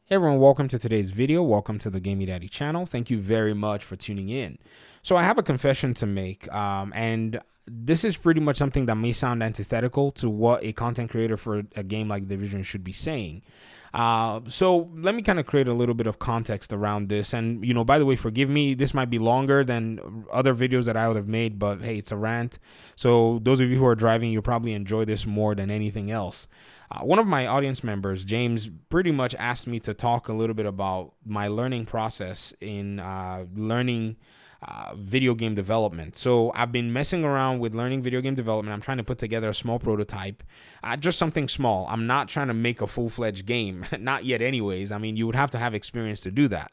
Hey everyone, welcome to today's video. Welcome to the Gamey Daddy channel. Thank you very much for tuning in. So I have a confession to make, and this is pretty much something that may sound antithetical to what a content creator for a game like Division should be saying. So let me kind of create a little bit of context around this. And, by the way, forgive me, this might be longer than other videos that I would have made, but hey, it's a rant. So those of you who are driving, you'll probably enjoy this more than anything else. One of my audience members, James, pretty much asked me to talk a little bit about my learning process in learning video game development. So I've been messing around with learning video game development. I'm trying to put together a small prototype, just something small. I'm not trying to make a full-fledged game, not yet anyways. I mean, you would have to have experience to do that.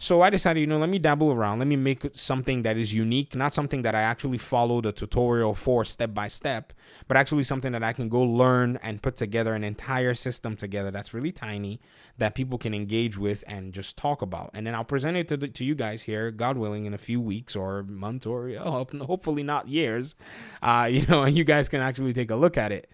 So I decided, let me dabble around. Let me make something that is unique, not something that I actually followed a tutorial for step by step, but actually something that I can go learn and put together an entire system together that's really tiny that people can engage with and just talk about. And then I'll present it to you guys here, God willing, in a few weeks or months or hopefully not years, and you guys can actually take a look at it.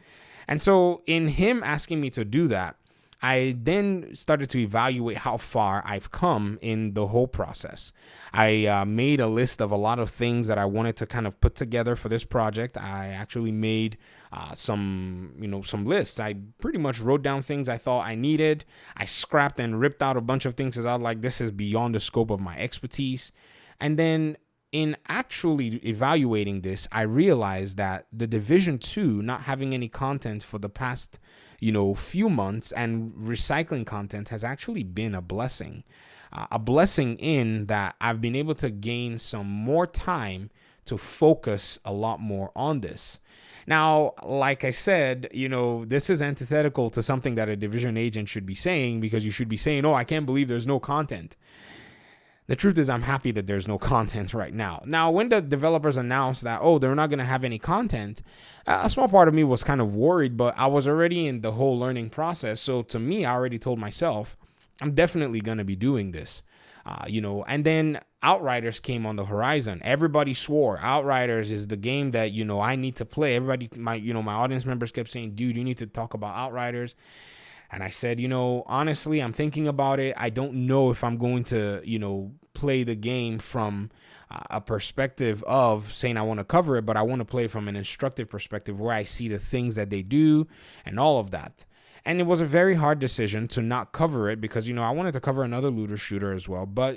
And so in him asking me to do that, I then started to evaluate how far I've come in the whole process. I made a list of a lot of things that I wanted to kind of put together for this project. I actually made some lists. I pretty much wrote down things I thought I needed. I scrapped and ripped out a bunch of things because I was like, this is beyond the scope of my expertise. And then in actually evaluating this, I realized that the Division 2 not having any content for the past few months and recycling content has actually been a blessing. A blessing in that I've been able to gain some more time to focus a lot more on this. Now, like I said, this is antithetical to something that a Division agent should be saying, because you should be saying, oh, I can't believe there's no content. The truth is, I'm happy that there's no content right now. Now, when the developers announced that, they're not going to have any content, a small part of me was kind of worried, but I was already in the whole learning process. So to me, I already told myself, I'm definitely going to be doing this. And then Outriders came on the horizon. Everybody swore Outriders is the game that, I need to play. Everybody, my audience members kept saying, dude, you need to talk about Outriders. And I said, honestly, I'm thinking about it. I don't know if I'm going to, play the game from a perspective of saying I want to cover it, but I want to play from an instructive perspective where I see the things that they do and all of that. And it was a very hard decision to not cover it because, I wanted to cover another looter shooter as well. But,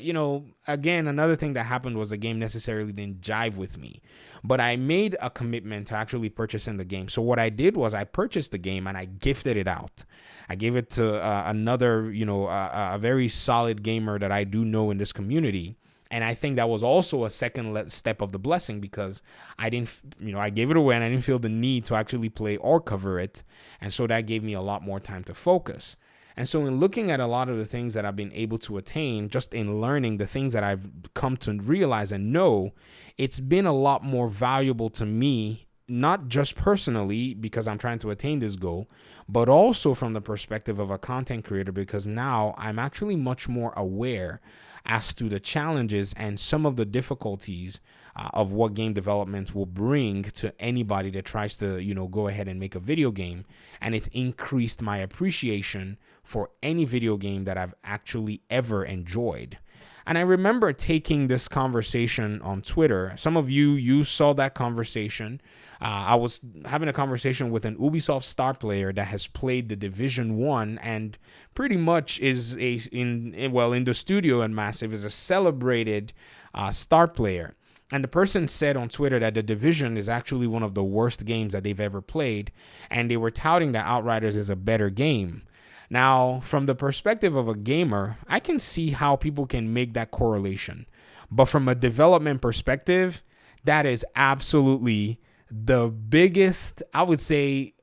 again, another thing that happened was the game necessarily didn't jive with me. But I made a commitment to actually purchasing the game. So what I did was I purchased the game and I gifted it out. I gave it to another, a very solid gamer that I do know in this community. And I think that was also a second step of the blessing because I didn't, I gave it away and I didn't feel the need to actually play or cover it. And so that gave me a lot more time to focus. And so in looking at a lot of the things that I've been able to attain, just in learning the things that I've come to realize and know, it's been a lot more valuable to me, not just personally because I'm trying to attain this goal, but also from the perspective of a content creator, because now I'm actually much more aware as to the challenges and some of the difficulties of what game development will bring to anybody that tries to, go ahead and make a video game. And it's increased my appreciation for any video game that I've actually ever enjoyed. And I remember taking this conversation on Twitter. Some of you saw that conversation. I was having a conversation with an Ubisoft star player that has played the Division 1 and pretty much is in the studio and Massive is a celebrated star player. And the person said on Twitter that the Division is actually one of the worst games that they've ever played. And they were touting that Outriders is a better game. Now, from the perspective of a gamer, I can see how people can make that correlation. But from a development perspective, that is absolutely the biggest, I would say,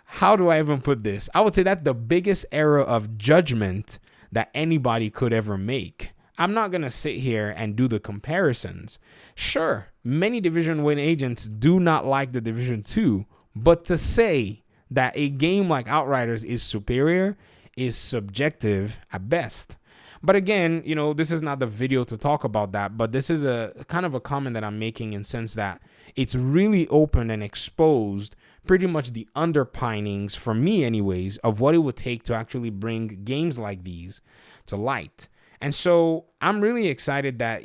how do I even put this? I would say that's the biggest error of judgment that anybody could ever make. I'm not going to sit here and do the comparisons. Sure, many Division 1 agents do not like the Division 2, but to say that a game like Outriders is superior is subjective at best. But again, this is not the video to talk about that, but this is a kind of a comment that I'm making in sense that it's really open and exposed pretty much the underpinnings, for me anyways, of what it would take to actually bring games like these to light. And so I'm really excited that,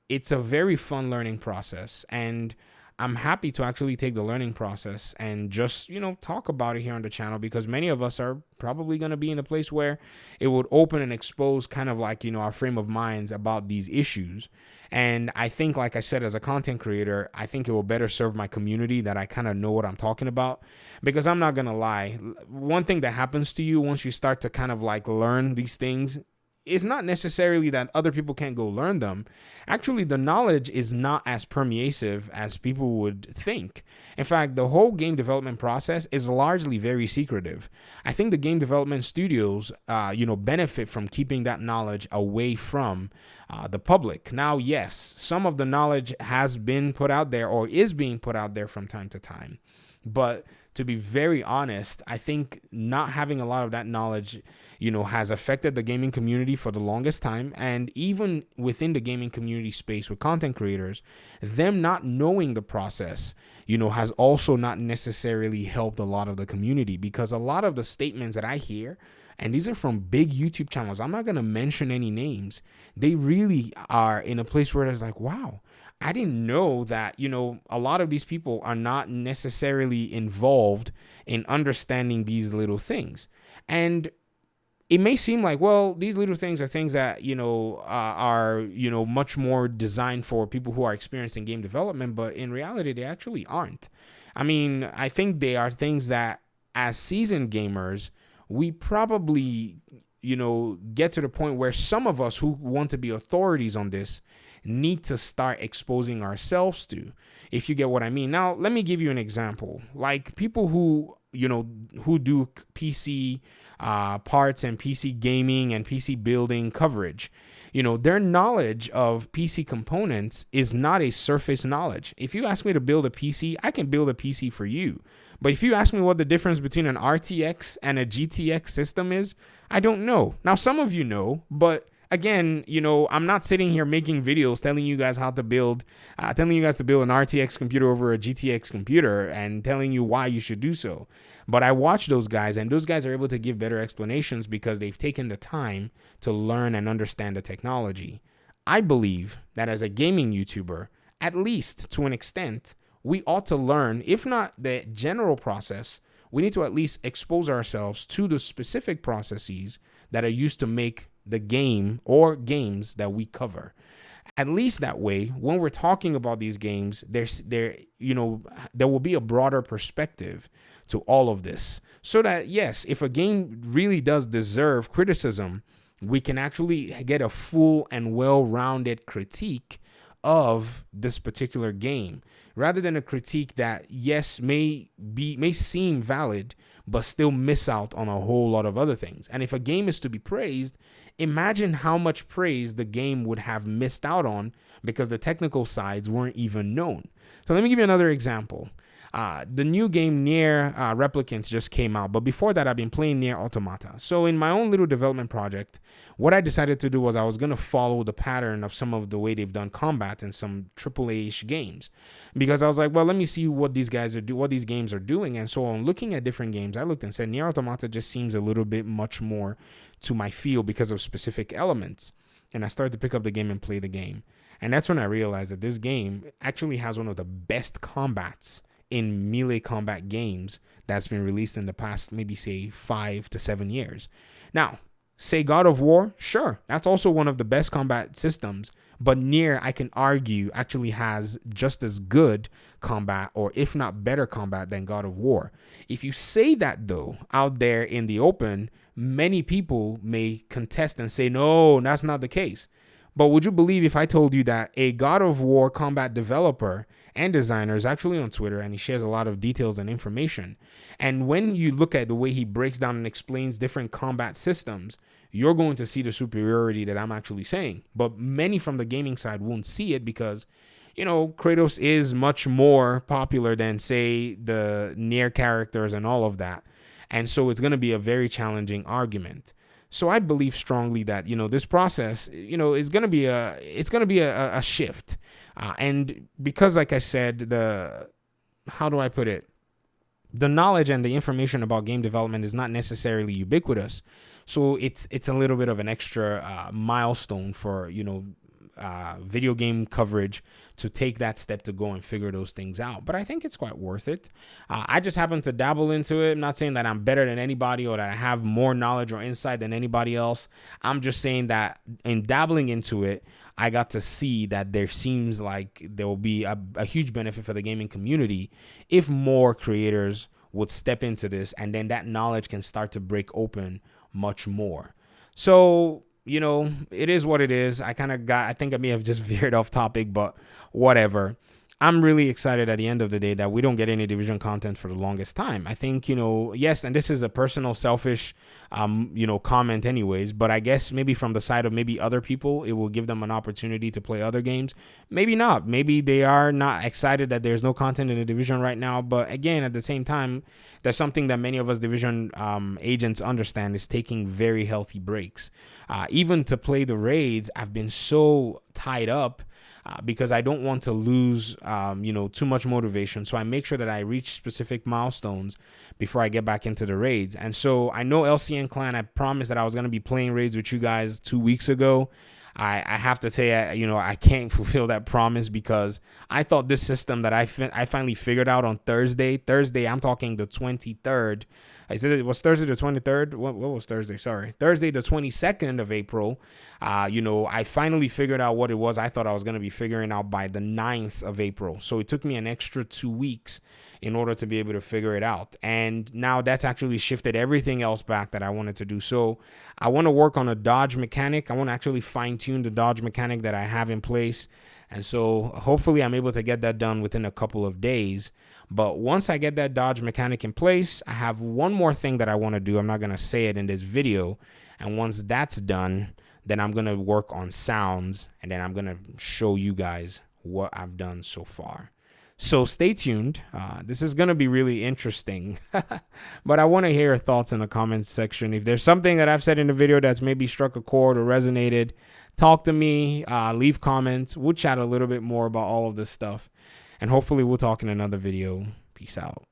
it's a very fun learning process, and I'm happy to actually take the learning process and just, talk about it here on the channel, because many of us are probably going to be in a place where it would open and expose kind of like, our frame of minds about these issues. And I think, like I said, as a content creator, I think it will better serve my community that I kind of know what I'm talking about, because I'm not going to lie. One thing that happens to you once you start to kind of like learn these things, it's not necessarily that other people can't go learn them. Actually, the knowledge is not as permeasive as people would think. In fact, the whole game development process is largely very secretive. I think the game development studios, benefit from keeping that knowledge away from the public. Now, yes, some of the knowledge has been put out there or is being put out there from time to time. But to be very honest, I think not having a lot of that knowledge, has affected the gaming community for the longest time. And even within the gaming community space with content creators, them not knowing the process, has also not necessarily helped a lot of the community, because a lot of the statements that I hear, and these are from big YouTube channels, I'm not going to mention any names, they really are in a place where it's like, wow, I didn't know that, a lot of these people are not necessarily involved in understanding these little things. And it may seem like, well, these little things are things that, are, much more designed for people who are experiencing game development, but in reality, they actually aren't. I mean, I think they are things that as seasoned gamers, we probably, get to the point where some of us who want to be authorities on this need to start exposing ourselves to, if you get what I mean. Now, let me give you an example. Like people who do PC parts and PC gaming and PC building coverage, their knowledge of PC components is not a surface knowledge. If you ask me to build a PC, I can build a PC for you. But if you ask me what the difference between an RTX and a GTX system is, I don't know. Now, some of you know, but again, I'm not sitting here making videos telling you guys how to build, telling you guys to build an RTX computer over a GTX computer and telling you why you should do so. But I watch those guys, and those guys are able to give better explanations because they've taken the time to learn and understand the technology. I believe that as a gaming YouTuber, at least to an extent, we ought to learn, if not the general process, we need to at least expose ourselves to the specific processes that are used to make the game or games that we cover. At least that way, when we're talking about these games, there will be a broader perspective to all of this, so that yes, if a game really does deserve criticism, we can actually get a full and well-rounded critique of this particular game, rather than a critique that yes may seem valid but still miss out on a whole lot of other things. And if a game is to be praised, imagine how much praise the game would have missed out on because the technical sides weren't even known. So let me give you another example. The new game Nier Replicants just came out, but before that I've been playing Nier Automata. So in my own little development project, what I decided to do was I was going to follow the pattern of some of the way they've done combat in some AAA-ish games, because I was like, well, let me see what these guys are what these games are doing. And so on looking at different games, I looked and said Nier Automata just seems a little bit much more to my feel because of specific elements. And I started to pick up the game and play the game. And that's when I realized that this game actually has one of the best combats in melee combat games that's been released in the past, maybe say 5 to 7 years. Now, say God of War, sure, that's also one of the best combat systems, but Nier, I can argue, actually has just as good combat, or if not better combat, than God of War. If you say that though, out there in the open, many people may contest and say, no, that's not the case. But would you believe if I told you that a God of War combat developer and designer is actually on Twitter, and he shares a lot of details and information. And when you look at the way he breaks down and explains different combat systems, you're going to see the superiority that I'm actually saying. But many from the gaming side won't see it because, Kratos is much more popular than, say, the Nier characters and all of that. And so it's going to be a very challenging argument. So I believe strongly that, this process, is going to be a shift. And because, like I said, how do I put it? the knowledge and the information about game development is not necessarily ubiquitous. So it's a little bit of an extra milestone for, video game coverage to take that step to go and figure those things out. But I think it's quite worth it. I just happen to dabble into it. I'm not saying that I'm better than anybody or that I have more knowledge or insight than anybody else. I'm just saying that in dabbling into it, I got to see that there seems like there will be a huge benefit for the gaming community if more creators would step into this, and then that knowledge can start to break open much more. So, it is what it is. I think I may have just veered off topic, but whatever. I'm really excited at the end of the day that we don't get any Division content for the longest time. I think, yes, and this is a personal, selfish, comment anyways, but I guess maybe from the side of maybe other people, it will give them an opportunity to play other games. Maybe not. Maybe they are not excited that there's no content in the Division right now. But again, at the same time, there's something that many of us Division agents understand is taking very healthy breaks. Even to play the raids, I've been so tied up because I don't want to lose, too much motivation. So I make sure that I reach specific milestones before I get back into the raids. And so I know LCN Clan, I promised that I was going to be playing raids with you guys 2 weeks ago. I have to say, I can't fulfill that promise because I thought this system that I finally figured out on Thursday, I'm talking the 23rd. I said it was Thursday the 23rd. What was Thursday? Sorry. Thursday the 22nd of April. I finally figured out what it was I thought I was going to be figuring out by the 9th of April. So it took me an extra 2 weeks in order to be able to figure it out. And now that's actually shifted everything else back that I wanted to do. So I want to work on a dodge mechanic. I want to actually fine tune the dodge mechanic that I have in place. And so hopefully I'm able to get that done within a couple of days. But once I get that dodge mechanic in place, I have one more thing that I want to do. I'm not going to say it in this video. And once that's done, then I'm going to work on sounds. And then I'm going to show you guys what I've done so far. So stay tuned. This is going to be really interesting. But I want to hear your thoughts in the comments section. If there's something that I've said in the video that's maybe struck a chord or resonated, talk to me, leave comments. We'll chat a little bit more about all of this stuff. And hopefully we'll talk in another video. Peace out.